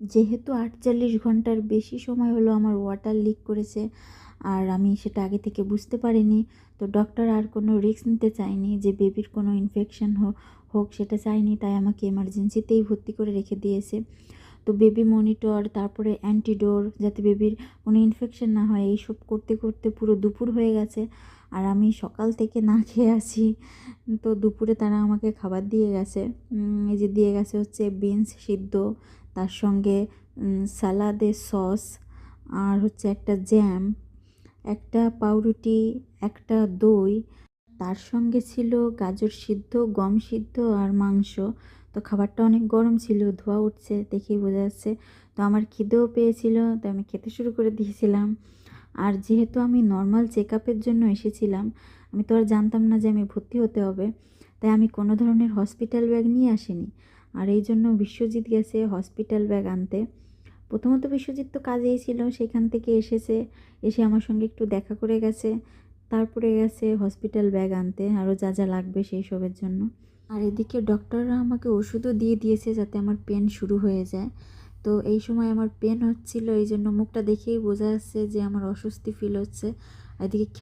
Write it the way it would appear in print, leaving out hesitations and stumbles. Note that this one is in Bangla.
যেহেতু ৪৮ ঘন্টার বেশি সময় হলো আমার ওয়াটার লিক করেছে, আর আমি সেটা আগে থেকে বুঝতে পারিনি। তো ডক্টর আর কোনো রিস্ক নিতে চায়নি যে বেবির কোনো ইনফেকশন হোক, সেটা চায়নি, তাই আমাকে এমার্জেন্সিতেই ভর্তি করে রেখে দিয়েছে। তো বেবি মনিটর, তারপরে অ্যান্টিডোর, যাতে বেবির কোনো ইনফেকশন না হয়, এইসব করতে করতে পুরো দুপুর হয়ে গেছে। আর আমি সকাল থেকে না খেয়ে আছি। তো দুপুরে তারা আমাকে খাবার দিয়ে গেছে। এই যে দিয়ে গেছে হচ্ছে বিনস সিদ্ধ, তার সঙ্গে সালাদের সস, আর হচ্ছে একটা জ্যাম, একটা পাউরুটি, একটা দই, তার সঙ্গে ছিল গাজর সিদ্ধ, গম সিদ্ধ আর মাংস। তো খাবারটা অনেক গরম ছিল, ধোঁয়া উঠছে দেখেই বোঝা যাচ্ছে। তো আমার খিদেও পেয়েছিল, তো আমি খেতে শুরু করে দিয়েছিলাম। আর যেহেতু আমি নর্মাল চেক আপের জন্য এসেছিলাম, আমি তো আর জানতাম না যে আমি ভর্তি হতে হবে, তাই আমি কোনো ধরনের হসপিটাল ব্যাগ নিয়ে আসিনি। আর এই জন্য বিশ্বজিৎ গেছে হসপিটাল ব্যাগ আনতে। প্রথমত বিশ্বজিৎ তো কাজেই ছিল, সেখান থেকে এসেছে, এসে আমার সঙ্গে একটু দেখা করে গেছে, তারপরে গেছে হসপিটাল ব্যাগ আনতে আরও যা যা লাগবে সেই সবের জন্য। আর এদিকে ডক্টররা আমাকে ওষুধও দিয়ে দিয়েছে যাতে আমার পেন শুরু হয়ে যায়। তো এই সময় আমার পেন হচ্ছিল, এই জন্য মুখটা দেখেই বোঝা যাচ্ছে যে আমার অস্বস্তি ফিল হচ্ছে। আর এদিকে